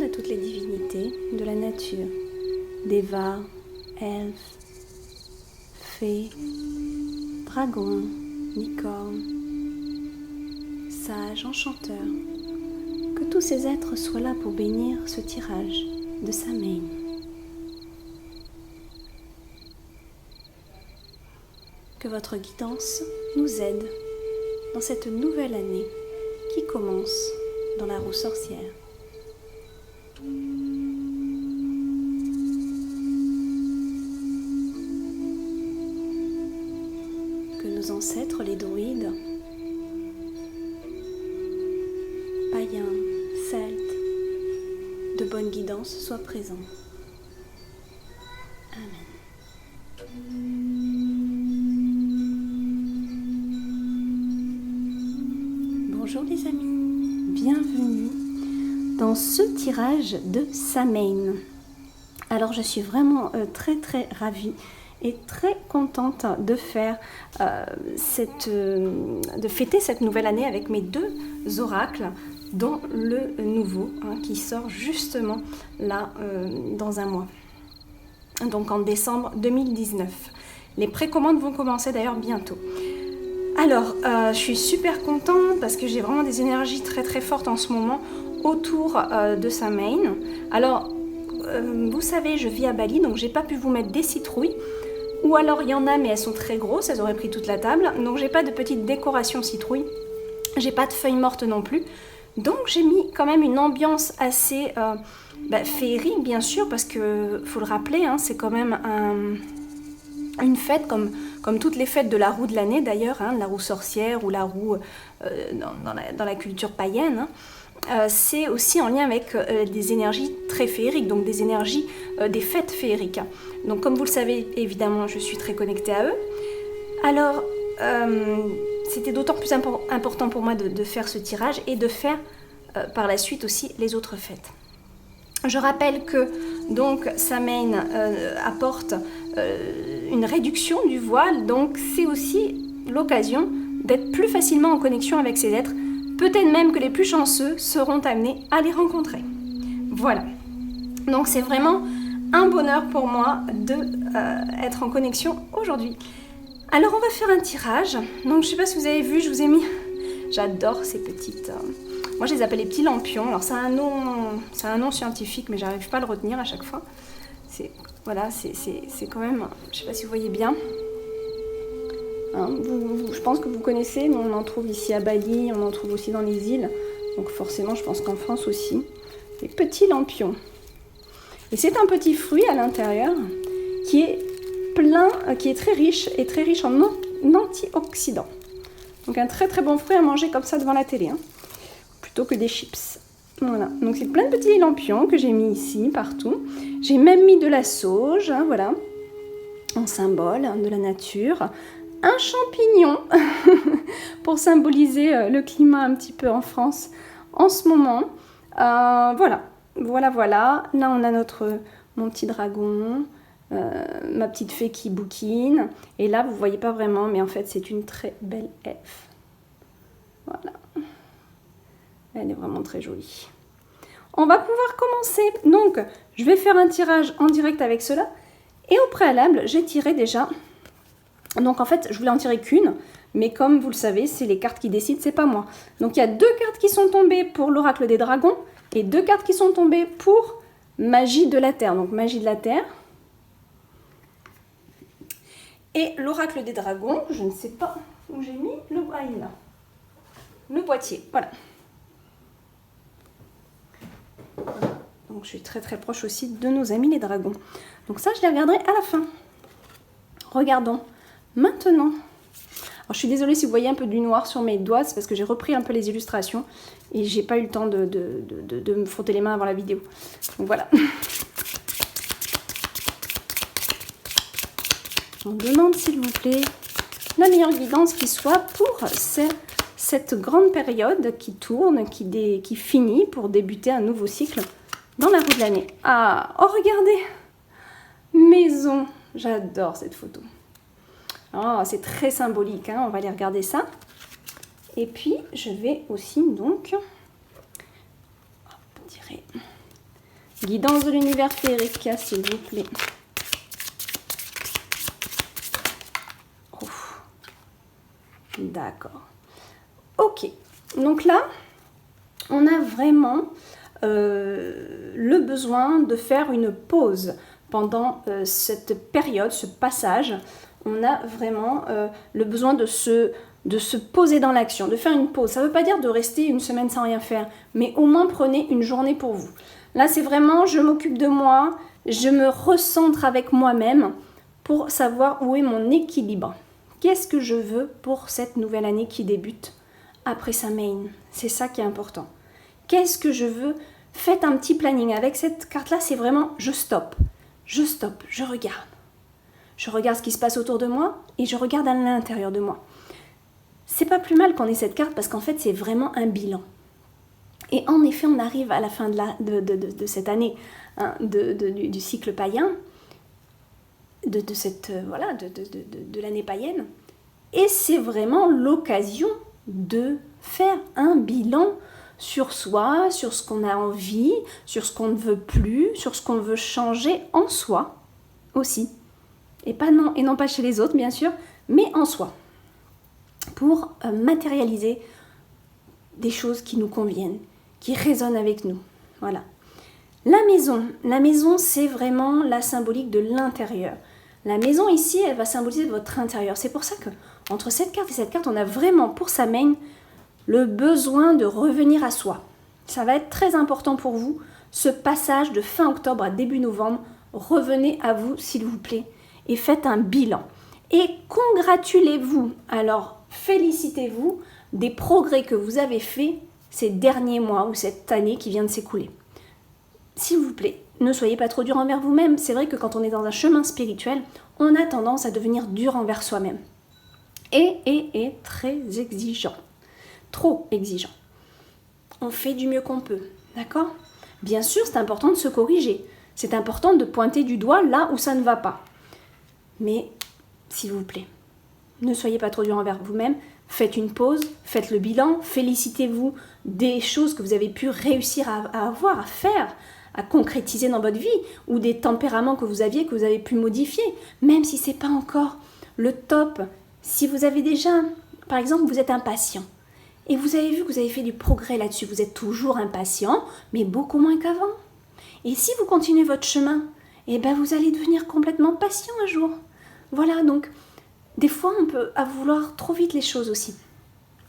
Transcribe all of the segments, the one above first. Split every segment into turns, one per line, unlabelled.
à toutes les divinités de la nature, dévas, elfes, fées, dragons, licornes, sages, enchanteurs, que tous ces êtres soient là pour bénir ce tirage de Samhain. Que votre guidance nous aide dans cette nouvelle année qui commence dans la roue sorcière. Que nos ancêtres, les druides, païens, celtes, de bonne guidance soient présents. Amen. Bonjour les amis, bienvenue dans ce tirage de Samhain. Alors je suis vraiment très ravie et très contente de faire de fêter cette nouvelle année avec mes deux oracles, dont le nouveau qui sort justement là dans un mois, donc en décembre 2019. Les précommandes vont commencer d'ailleurs bientôt. Alors, je suis super contente parce que j'ai vraiment des énergies très fortes en ce moment autour de Samhain. Alors, vous savez, je vis à Bali, donc j'ai pas pu vous mettre des citrouilles. Ou alors, il y en a, mais elles sont très grosses, elles auraient pris toute la table. Donc, j'ai pas de petite décoration citrouille. J'ai pas de feuilles mortes non plus. Donc, j'ai mis quand même une ambiance assez féerique, bien sûr, parce que, faut le rappeler, c'est quand même une fête comme toutes les fêtes de la roue de l'année d'ailleurs, la roue sorcière ou la roue dans la culture païenne. C'est aussi en lien avec des énergies très féeriques, donc des énergies des fêtes féeriques. Donc comme vous le savez, évidemment, je suis très connectée à eux. Alors, c'était d'autant plus important pour moi de faire ce tirage et de faire par la suite aussi les autres fêtes. Je rappelle que donc Samhain apporte une réduction du voile, donc c'est aussi l'occasion d'être plus facilement en connexion avec ces êtres. Peut-être même que les plus chanceux seront amenés à les rencontrer. Voilà. Donc c'est vraiment un bonheur pour moi d'être en connexion aujourd'hui. Alors on va faire un tirage. Donc je ne sais pas si vous avez vu, je vous ai mis... J'adore ces petites... Moi je les appelle les petits lampions. Alors c'est un nom scientifique, mais j'arrive pas à le retenir à chaque fois. C'est quand même... Je ne sais pas si vous voyez bien. Je pense que vous connaissez, mais on en trouve ici à Bali, on en trouve aussi dans les îles. Donc forcément, je pense qu'en France aussi. Des petits lampions. Et c'est un petit fruit à l'intérieur qui est qui est très riche en antioxydants. Donc un très bon fruit à manger comme ça devant la télé, plutôt que des chips. Voilà, donc c'est plein de petits lampions que j'ai mis ici, partout. J'ai même mis de la sauge, voilà, en symbole de la nature. Un champignon pour symboliser le climat un petit peu en France en ce moment. Voilà. Là on a mon petit dragon, ma petite fée qui bouquine. Et là vous voyez pas vraiment, mais en fait c'est une très belle elfe. Voilà. Elle est vraiment très jolie. On va pouvoir commencer. Donc je vais faire un tirage en direct avec cela. Et au préalable, j'ai tiré déjà... Donc en fait, je voulais en tirer qu'une, mais comme vous le savez, c'est les cartes qui décident, c'est pas moi. Donc il y a 2 cartes qui sont tombées pour l'oracle des dragons et 2 cartes qui sont tombées pour magie de la terre. Donc magie de la terre. Et l'oracle des dragons, je ne sais pas où j'ai mis le là. Le boîtier, voilà. Donc je suis très proche aussi de nos amis les dragons. Donc ça, je les regarderai à la fin. Regardons. Maintenant, alors je suis désolée si vous voyez un peu du noir sur mes doigts, c'est parce que j'ai repris un peu les illustrations et j'ai pas eu le temps de me frotter les mains avant la vidéo. Donc voilà. On demande s'il vous plaît la meilleure guidance qui soit pour cette grande période qui tourne, qui finit pour débuter un nouveau cycle dans la roue de l'année. Ah, oh regardez, maison, j'adore cette photo. Oh, c'est très symbolique, on va aller regarder ça. Et puis, je vais aussi donc, Guidance de l'univers féerique, s'il vous plaît. Ouf. D'accord. Ok. Donc là, on a vraiment le besoin de faire une pause pendant cette période, ce passage. On a vraiment le besoin de se poser dans l'action, de faire une pause. Ça ne veut pas dire de rester une semaine sans rien faire, mais au moins prenez une journée pour vous. Là, c'est vraiment, je m'occupe de moi, je me recentre avec moi-même pour savoir où est mon équilibre. Qu'est-ce que je veux pour cette nouvelle année qui débute après Samhain? C'est ça qui est important. Qu'est-ce que je veux? Faites un petit planning. Avec cette carte-là, c'est vraiment je stoppe, je regarde. Je regarde ce qui se passe autour de moi et je regarde à l'intérieur de moi. C'est pas plus mal qu'on ait cette carte parce qu'en fait, c'est vraiment un bilan. Et en effet, on arrive à la fin de cette année, hein, du cycle païen, de l'année païenne. Et c'est vraiment l'occasion de faire un bilan sur soi, sur ce qu'on a envie, sur ce qu'on ne veut plus, sur ce qu'on veut changer en soi aussi. Et non pas chez les autres, bien sûr, mais en soi. Pour matérialiser des choses qui nous conviennent, qui résonnent avec nous. Voilà. La maison, c'est vraiment la symbolique de l'intérieur. La maison ici, elle va symboliser votre intérieur. C'est pour ça que entre cette carte et cette carte, on a vraiment pour Samhain le besoin de revenir à soi. Ça va être très important pour vous, ce passage de fin octobre à début novembre. Revenez à vous, s'il vous plaît, et faites un bilan. Et congratulez-vous, alors félicitez-vous des progrès que vous avez faits ces derniers mois ou cette année qui vient de s'écouler. S'il vous plaît, ne soyez pas trop dur envers vous-même. C'est vrai que quand on est dans un chemin spirituel, on a tendance à devenir dur envers soi-même. Et très exigeant. Trop exigeant. On fait du mieux qu'on peut, d'accord? Bien sûr, c'est important de se corriger. C'est important de pointer du doigt là où ça ne va pas. Mais, s'il vous plaît, ne soyez pas trop dur envers vous-même. Faites une pause, faites le bilan, félicitez-vous des choses que vous avez pu réussir à avoir, à faire, à concrétiser dans votre vie, ou des tempéraments que vous aviez, que vous avez pu modifier, même si ce n'est pas encore le top. Si vous avez déjà, par exemple, vous êtes impatient, et vous avez vu que vous avez fait du progrès là-dessus, vous êtes toujours impatient, mais beaucoup moins qu'avant. Et si vous continuez votre chemin, eh ben vous allez devenir complètement patient un jour. Voilà, donc des fois on peut vouloir trop vite les choses aussi.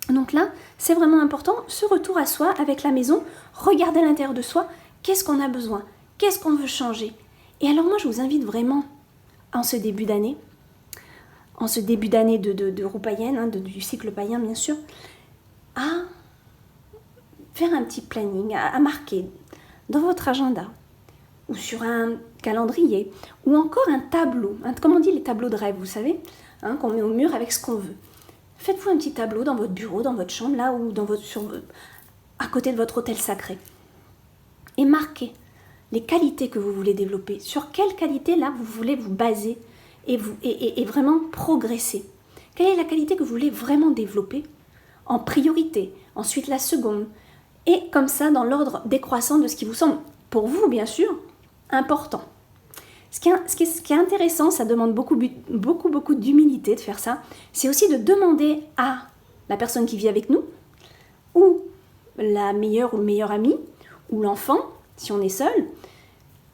Donc là, c'est vraiment important, ce retour à soi avec la maison, regardez à l'intérieur de soi, qu'est-ce qu'on a besoin, qu'est-ce qu'on veut changer. Et alors moi je vous invite vraiment, en ce début d'année de roue païenne, hein, du cycle païen bien sûr, à faire un petit planning, à marquer dans votre agenda, ou sur un calendrier, ou encore un tableau, comme on dit les tableaux de rêve, vous savez, hein, qu'on met au mur avec ce qu'on veut. Faites-vous un petit tableau dans votre bureau, dans votre chambre, là, ou à côté de votre autel sacré. Et marquez les qualités que vous voulez développer. Sur quelles qualités, là, vous voulez vous baser et vraiment progresser. Quelle est la qualité que vous voulez vraiment développer en priorité, ensuite la seconde, et comme ça, dans l'ordre décroissant de ce qui vous semble, pour vous, bien sûr, important. Ce qui est intéressant, ça demande beaucoup d'humilité de faire ça, c'est aussi de demander à la personne qui vit avec nous, ou la meilleure ou le meilleur ami, ou l'enfant, si on est seul,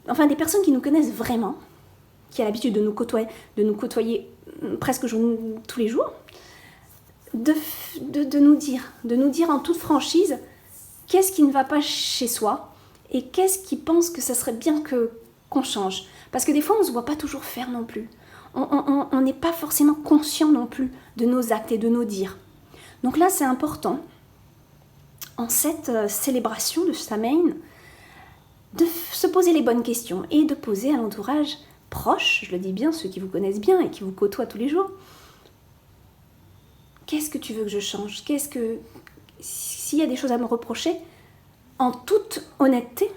enfin des personnes qui nous connaissent vraiment, qui a l'habitude de nous côtoyer presque tous les jours, de nous dire en toute franchise qu'est-ce qui ne va pas chez soi et qu'est-ce qui pense que ça serait bien qu'on change. Parce que des fois, on ne se voit pas toujours faire non plus. On n'est pas forcément conscient non plus de nos actes et de nos dires. Donc là, c'est important, en cette célébration de Samhain, de se poser les bonnes questions et de poser à l'entourage proche, je le dis bien, ceux qui vous connaissent bien et qui vous côtoient tous les jours, qu'est-ce que tu veux que je change? S'il y a des choses à me reprocher, en toute honnêteté,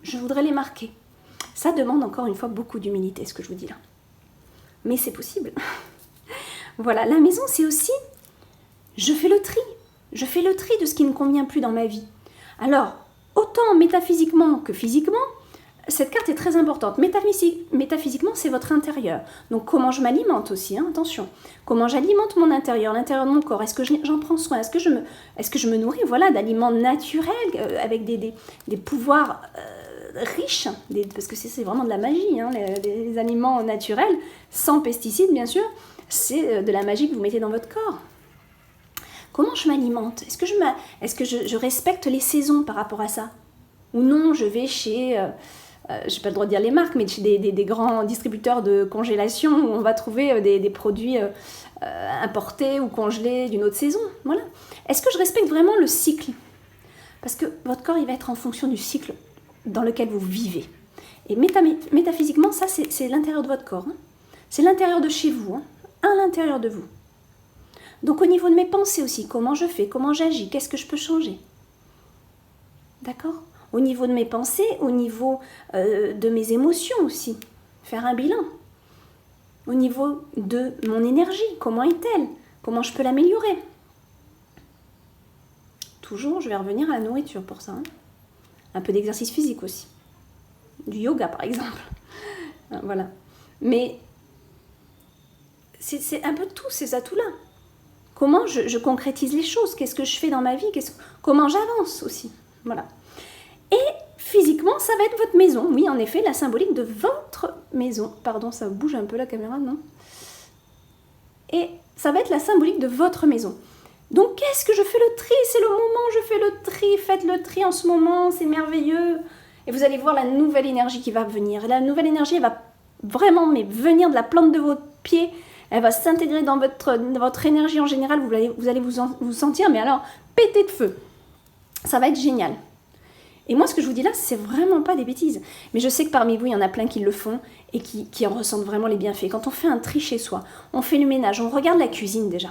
je voudrais les marquer. Ça demande encore une fois beaucoup d'humilité, ce que je vous dis là. Mais c'est possible. Voilà, la maison, c'est aussi, je fais le tri. Je fais le tri de ce qui ne convient plus dans ma vie. Alors, autant métaphysiquement que physiquement, cette carte est très importante. Métaphysiquement, c'est votre intérieur. Donc, comment je m'alimente aussi, hein, attention. Comment j'alimente mon intérieur, l'intérieur de mon corps. Est-ce que j'en prends soin? Est-ce que je me nourris, voilà, d'aliments naturels, avec des pouvoirs riches, parce que c'est vraiment de la magie, hein, les aliments naturels, sans pesticides, bien sûr. C'est de la magie que vous mettez dans votre corps. Comment je m'alimente? Est-ce que je respecte les saisons par rapport à ça? Ou non, je vais chez... je n'ai pas le droit de dire les marques, mais chez des grands distributeurs de congélation où on va trouver des produits importés ou congelés d'une autre saison. Voilà. Est-ce que je respecte vraiment le cycle? Parce que votre corps, il va être en fonction du cycle dans lequel vous vivez. Et métaphysiquement, ça, c'est l'intérieur de votre corps. Hein. C'est l'intérieur de chez vous, hein, à l'intérieur de vous. Donc au niveau de mes pensées aussi, comment je fais, comment j'agis, qu'est-ce que je peux changer? D'accord? Au niveau de mes pensées, au niveau de mes émotions aussi. Faire un bilan. Au niveau de mon énergie, comment est-elle? Comment je peux l'améliorer? Toujours, je vais revenir à la nourriture pour ça. Hein. Un peu d'exercice physique aussi. Du yoga par exemple. Voilà. Mais c'est un peu tous ces atouts-là. Comment je concrétise les choses? Qu'est-ce que je fais dans ma vie? Comment j'avance aussi? Voilà. Et physiquement, ça va être votre maison. Oui, en effet, la symbolique de votre maison. Pardon, ça bouge un peu la caméra, non? Et ça va être la symbolique de votre maison. Donc, qu'est-ce que je fais le tri? C'est le moment, je fais le tri. Faites le tri en ce moment, c'est merveilleux. Et vous allez voir la nouvelle énergie qui va venir. Et la nouvelle énergie, elle va vraiment venir de la plante de vos pieds. Elle va s'intégrer dans votre énergie en général. Vous allez vous sentir, mais alors, péter de feu. Ça va être génial. Et moi, ce que je vous dis là, c'est vraiment pas des bêtises. Mais je sais que parmi vous, il y en a plein qui le font et qui en ressentent vraiment les bienfaits. Quand on fait un tri chez soi, on fait le ménage, on regarde la cuisine déjà.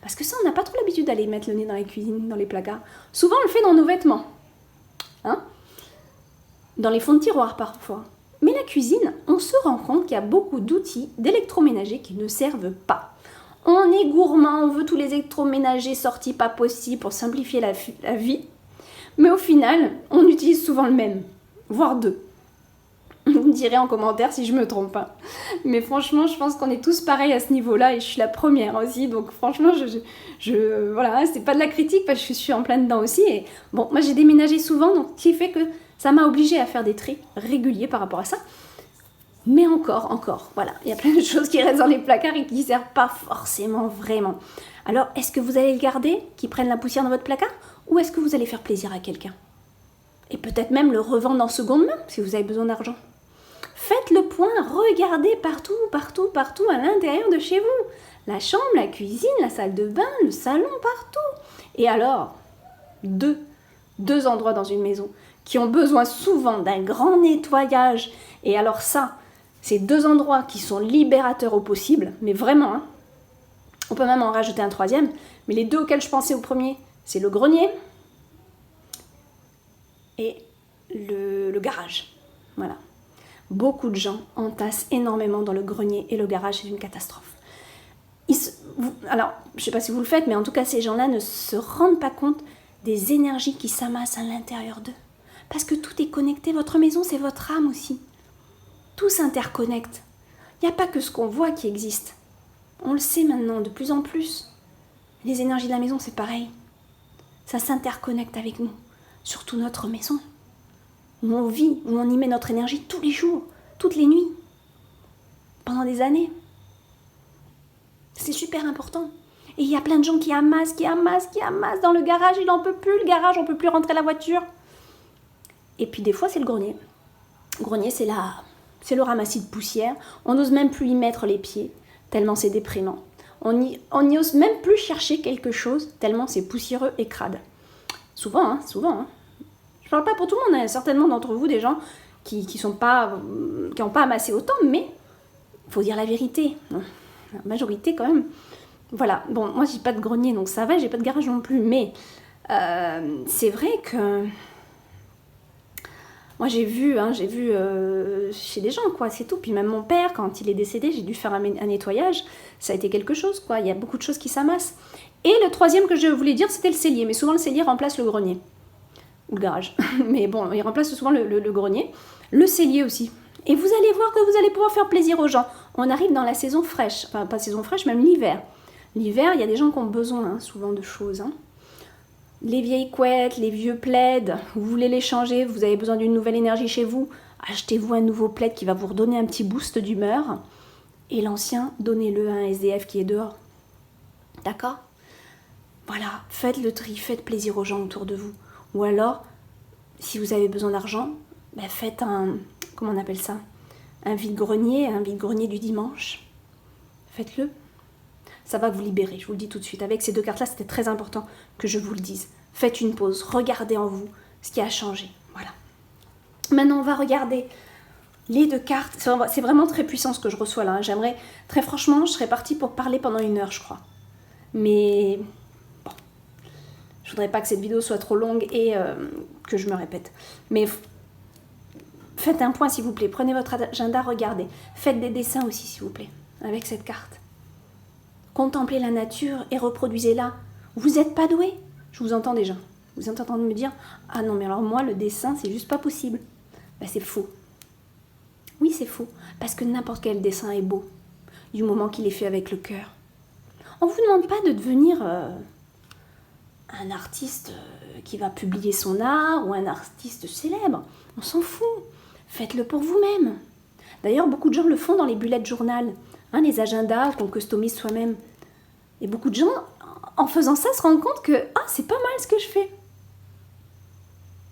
Parce que ça, on n'a pas trop l'habitude d'aller mettre le nez dans la cuisine, dans les placards. Souvent, on le fait dans nos vêtements. Hein? Dans les fonds de tiroir, parfois. Mais la cuisine, on se rend compte qu'il y a beaucoup d'outils d'électroménager qui ne servent pas. On est gourmand, on veut tous les électroménagers sortis pas possible pour simplifier la vie. Mais au final, on utilise souvent le même, voire deux. Vous me direz en commentaire si je me trompe pas. Mais franchement, je pense qu'on est tous pareils à ce niveau-là et je suis la première aussi. Donc franchement, voilà, c'est pas de la critique parce que je suis en plein dedans aussi. Et bon, moi j'ai déménagé souvent, donc ce qui fait que ça m'a obligée à faire des tris réguliers par rapport à ça. Mais encore, voilà. Il y a plein de choses qui restent dans les placards et qui ne servent pas forcément vraiment. Alors, est-ce que vous allez le garder, qui prenne la poussière dans votre placard? Ou est-ce que vous allez faire plaisir à quelqu'un? Et peut-être même le revendre en seconde main, si vous avez besoin d'argent. Faites le point, regardez partout à l'intérieur de chez vous. La chambre, la cuisine, la salle de bain, le salon, partout. Et alors, deux endroits dans une maison qui ont besoin souvent d'un grand nettoyage. Et alors ça, c'est deux endroits qui sont libérateurs au possible, mais vraiment, hein. On peut même en rajouter un troisième, mais les deux auxquels je pensais au premier, c'est le grenier et le garage. Voilà. Beaucoup de gens entassent énormément dans le grenier et le garage, c'est une catastrophe. Alors, je ne sais pas si vous le faites, mais en tout cas, ces gens-là ne se rendent pas compte des énergies qui s'amassent à l'intérieur d'eux. Parce que tout est connecté. Votre maison, c'est votre âme aussi. Tout s'interconnecte. Il n'y a pas que ce qu'on voit qui existe. On le sait maintenant de plus en plus. Les énergies de la maison, c'est pareil. Ça s'interconnecte avec nous. Surtout notre maison. Où on vit, où on y met notre énergie tous les jours, toutes les nuits. Pendant des années. C'est super important. Et il y a plein de gens qui amassent dans le garage. Il n'en peut plus, le garage, on ne peut plus rentrer la voiture. Et puis des fois, c'est le grenier. Le grenier, c'est le ramassis de poussière. On n'ose même plus y mettre les pieds, tellement c'est déprimant. On n'y ose même plus chercher quelque chose, tellement c'est poussiéreux et crade. Souvent, hein. Je parle pas pour tout le monde, il y a certainement d'entre vous des gens qui n'ont pas amassé autant, mais il faut dire la vérité. Non, la majorité quand même. Voilà, bon, moi j'ai pas de grenier, donc ça va, j'ai pas de garage non plus, mais c'est vrai que... Moi, j'ai vu chez des gens, quoi, c'est tout. Puis même mon père, quand il est décédé, j'ai dû faire un nettoyage. Ça a été quelque chose, quoi. Il y a beaucoup de choses qui s'amassent. Et le troisième que je voulais dire, c'était le cellier. Mais souvent, le cellier remplace le grenier. ou le garage. Mais bon, il remplace souvent le grenier. Le cellier aussi. Et vous allez voir que vous allez pouvoir faire plaisir aux gens. On arrive dans la saison fraîche, enfin pas saison fraîche, même l'hiver. L'hiver, il y a des gens qui ont besoin souvent de choses. Les vieilles couettes, les vieux plaids, vous voulez les changer, vous avez besoin d'une nouvelle énergie chez vous, achetez-vous un nouveau plaid qui va vous redonner un petit boost d'humeur. Et l'ancien, donnez-le à un SDF qui est dehors. D'accord ? Voilà, faites le tri, faites plaisir aux gens autour de vous. Ou alors, si vous avez besoin d'argent, faites comment on appelle ça ? Un vide-grenier du dimanche. Faites-le. Ça va vous libérer, je vous le dis tout de suite. Avec ces deux cartes-là, c'était très important que je vous le dise. Faites une pause, regardez en vous ce qui a changé. Voilà. Maintenant, on va regarder les deux cartes. C'est vraiment très puissant ce que je reçois là. J'aimerais, très franchement, je serais partie pour parler pendant 1 heure, je crois. Mais bon, je voudrais pas que cette vidéo soit trop longue et que je me répète. Mais faites un point s'il vous plaît. Prenez votre agenda, regardez. Faites des dessins aussi s'il vous plaît, avec cette carte. Contemplez la nature et reproduisez-la. Vous n'êtes pas doué. Je vous entends déjà. Vous êtes en train de me dire « Ah non, mais alors moi, le dessin, c'est juste pas possible. » C'est faux. Oui, c'est faux. Parce que n'importe quel dessin est beau, du moment qu'il est fait avec le cœur. On ne vous demande pas de devenir un artiste qui va publier son art ou un artiste célèbre. On s'en fout. Faites-le pour vous-même. D'ailleurs, beaucoup de gens le font dans les bullet journal, les agendas qu'on customise soi-même. Et beaucoup de gens, en faisant ça, se rendent compte que « Ah, c'est pas mal ce que je fais !»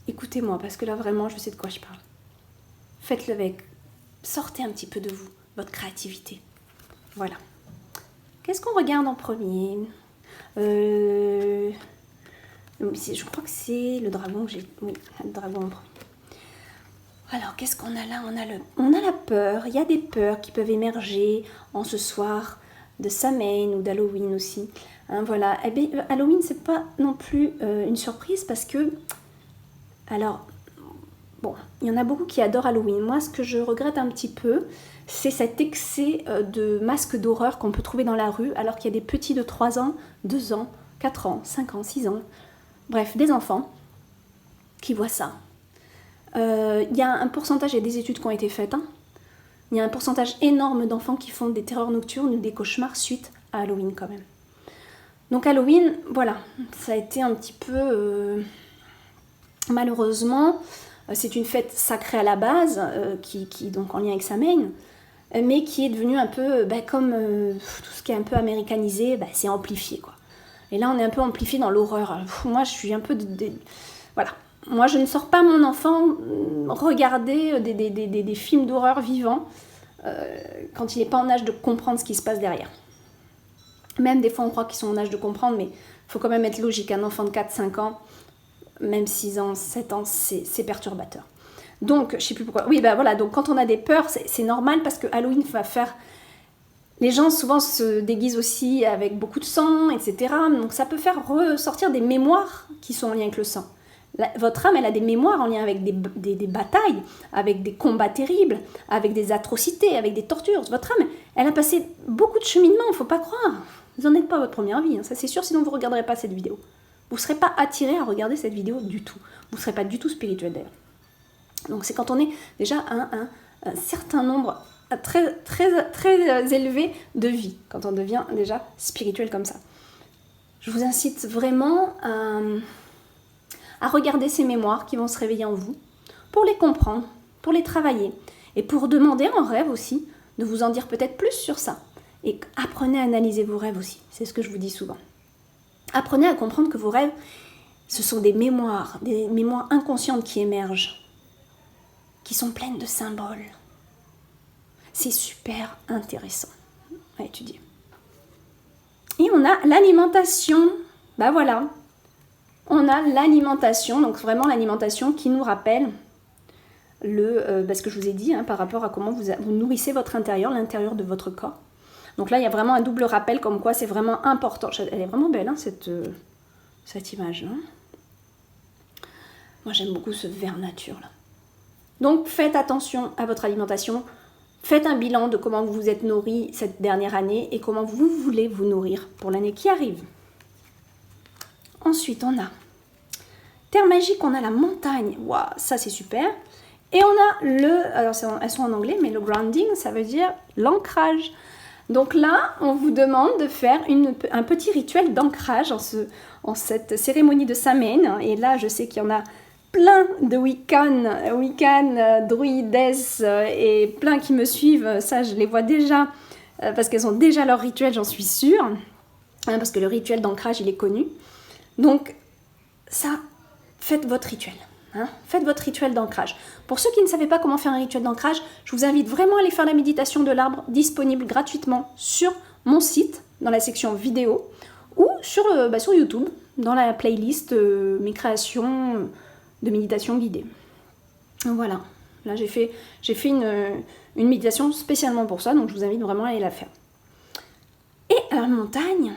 Écoutez-moi, parce que là, vraiment, je sais de quoi je parle. Faites-le avec. Sortez un petit peu de vous, votre créativité. Voilà. Qu'est-ce qu'on regarde en premier ? Je crois que c'est le dragon. Oui, le dragon en premier. Alors, qu'est-ce qu'on a là ? On a la peur. Il y a des peurs qui peuvent émerger en ce soir de Samhain ou d'Halloween aussi. Voilà. Eh bien, Halloween, c'est pas non plus une surprise parce que... Alors, bon, il y en a beaucoup qui adorent Halloween. Moi, ce que je regrette un petit peu, c'est cet excès de masques d'horreur qu'on peut trouver dans la rue, alors qu'il y a des petits de 3 ans, 2 ans, 4 ans, 5 ans, 6 ans, bref, des enfants qui voient ça. Il y a un pourcentage, il y a des études qui ont été faites, il y a un pourcentage énorme d'enfants qui font des terreurs nocturnes ou des cauchemars suite à Halloween quand même. Donc Halloween, voilà, ça a été un petit peu... Malheureusement, c'est une fête sacrée à la base, qui donc en lien avec Samhain, mais qui est devenue un peu, comme tout ce qui est un peu américanisé, c'est amplifié, quoi. Et là, on est un peu amplifié dans l'horreur. Moi, je suis un peu... Voilà. Moi, je ne sors pas mon enfant regarder des films d'horreur vivants quand il n'est pas en âge de comprendre ce qui se passe derrière. Même des fois, on croit qu'ils sont en âge de comprendre, mais il faut quand même être logique. Un enfant de 4-5 ans... Même 6 ans, 7 ans, c'est perturbateur. Donc, je ne sais plus pourquoi. Oui, voilà, donc quand on a des peurs, c'est normal parce que Halloween va faire... Les gens souvent se déguisent aussi avec beaucoup de sang, etc. Donc ça peut faire ressortir des mémoires qui sont en lien avec le sang. Votre âme, elle a des mémoires en lien avec des batailles, avec des combats terribles, avec des atrocités, avec des tortures. Votre âme, elle a passé beaucoup de cheminement, il ne faut pas croire. Vous n'en êtes pas à votre première vie, ça c'est sûr, sinon vous ne regarderez pas cette vidéo. Vous ne serez pas attiré à regarder cette vidéo du tout. Vous ne serez pas du tout spirituel d'ailleurs. Donc c'est quand on est déjà un certain nombre très, très, très élevé de vie, quand on devient déjà spirituel comme ça. Je vous incite vraiment à regarder ces mémoires qui vont se réveiller en vous, pour les comprendre, pour les travailler, et pour demander en rêve aussi de vous en dire peut-être plus sur ça. Et apprenez à analyser vos rêves aussi, c'est ce que je vous dis souvent. Apprenez à comprendre que vos rêves, ce sont des mémoires inconscientes qui émergent, qui sont pleines de symboles. C'est super intéressant à étudier. Et on a l'alimentation. Voilà. On a l'alimentation, donc vraiment l'alimentation qui nous rappelle ce que je vous ai dit, par rapport à comment vous nourrissez votre intérieur, l'intérieur de votre corps. Donc là, il y a vraiment un double rappel comme quoi c'est vraiment important. Elle est vraiment belle, cette image. Moi, j'aime beaucoup ce vert nature là. Donc, faites attention à votre alimentation. Faites un bilan de comment vous vous êtes nourri cette dernière année et comment vous voulez vous nourrir pour l'année qui arrive. Ensuite, on a Terre magique, on a la montagne. Waouh, ça c'est super. Et on a alors elles sont en anglais, mais le grounding, ça veut dire l'ancrage. Donc là, on vous demande de faire un petit rituel d'ancrage en cette cérémonie de Samhain. Et là, je sais qu'il y en a plein de Wiccan, druidesses et plein qui me suivent. Ça, je les vois déjà parce qu'elles ont déjà leur rituel, j'en suis sûre. Parce que le rituel d'ancrage, il est connu. Donc, ça, faites votre rituel. Faites votre rituel d'ancrage. Pour ceux qui ne savaient pas comment faire un rituel d'ancrage, je vous invite vraiment à aller faire la méditation de l'arbre disponible gratuitement sur mon site, dans la section vidéo, ou sur YouTube, dans la playlist mes créations de méditation guidée. Voilà, là j'ai fait une méditation spécialement pour ça, donc je vous invite vraiment à aller la faire. Et à la montagne,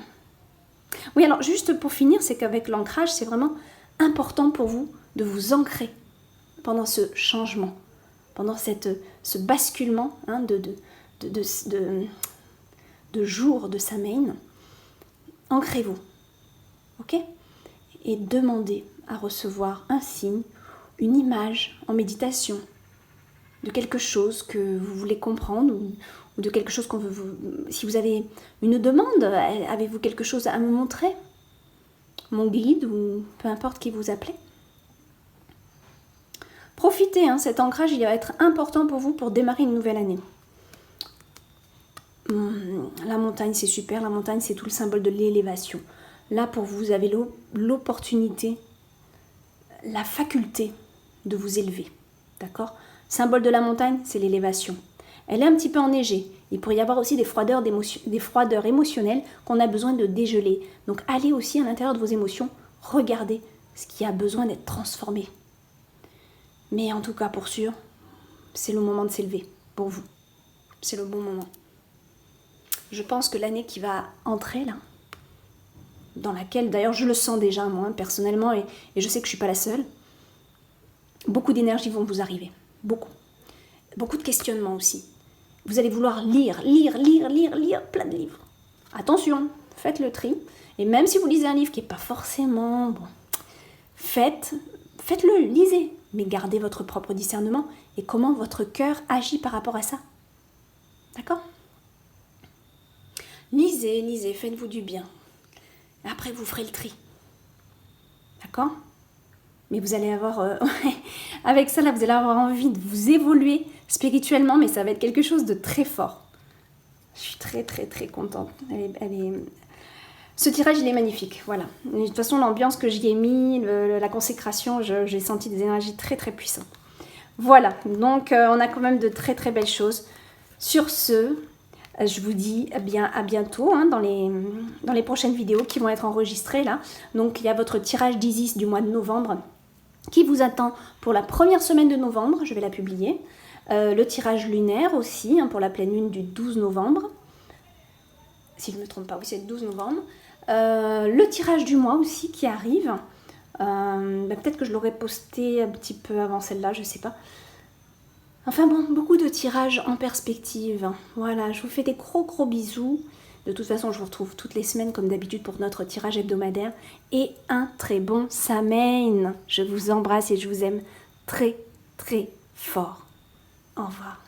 oui, alors juste pour finir, c'est qu'avec l'ancrage, c'est vraiment important pour vous de vous ancrer pendant ce changement, pendant ce basculement de jour de Samhain. Ancrez-vous, ok? Et demandez à recevoir un signe, une image en méditation de quelque chose que vous voulez comprendre ou de quelque chose qu'on veut vous... Si vous avez une demande, avez-vous quelque chose à me montrer? Mon guide ou peu importe qui vous appelez. Profitez, cet ancrage, il va être important pour vous pour démarrer une nouvelle année. La montagne, c'est super. La montagne, c'est tout le symbole de l'élévation. Là, pour vous, vous avez l'opportunité, la faculté de vous élever. D'accord? Symbole de la montagne, c'est l'élévation. Elle est un petit peu enneigée. Il pourrait y avoir aussi des froideurs émotionnelles qu'on a besoin de dégeler. Donc, allez aussi à l'intérieur de vos émotions, regardez ce qui a besoin d'être transformé. Mais en tout cas, pour sûr, c'est le moment de s'élever pour vous. C'est le bon moment. Je pense que l'année qui va entrer là, dans laquelle, d'ailleurs je le sens déjà moi personnellement, et je sais que je ne suis pas la seule, beaucoup d'énergie vont vous arriver. Beaucoup. Beaucoup de questionnements aussi. Vous allez vouloir lire plein de livres. Attention, faites le tri. Et même si vous lisez un livre qui n'est pas forcément bon, faites-le, lisez. Mais gardez votre propre discernement et comment votre cœur agit par rapport à ça. D'accord? Lisez, faites-vous du bien. Après, vous ferez le tri. D'accord? Mais vous allez avoir... avec ça, là, vous allez avoir envie de vous évoluer spirituellement, mais ça va être quelque chose de très fort. Je suis très, très, très contente. Ce tirage, il est magnifique, voilà. De toute façon, l'ambiance que j'y ai mis, la consécration, j'ai senti des énergies très, très puissantes. Voilà, donc on a quand même de très, très belles choses. Sur ce, je vous dis à bientôt dans les prochaines vidéos qui vont être enregistrées là. Donc, il y a votre tirage d'Isis du mois de novembre qui vous attend pour la première semaine de novembre. Je vais la publier. Le tirage lunaire aussi pour la pleine lune du 12 novembre. Si je ne me trompe pas, oui, c'est le 12 novembre. Le tirage du mois aussi qui arrive. Peut-être que je l'aurais posté un petit peu avant celle-là, je ne sais pas. Enfin bon, beaucoup de tirages en perspective. Voilà, je vous fais des gros bisous. De toute façon, je vous retrouve toutes les semaines comme d'habitude pour notre tirage hebdomadaire. Et un très bon Samhain. Je vous embrasse et je vous aime très, très fort. Au revoir.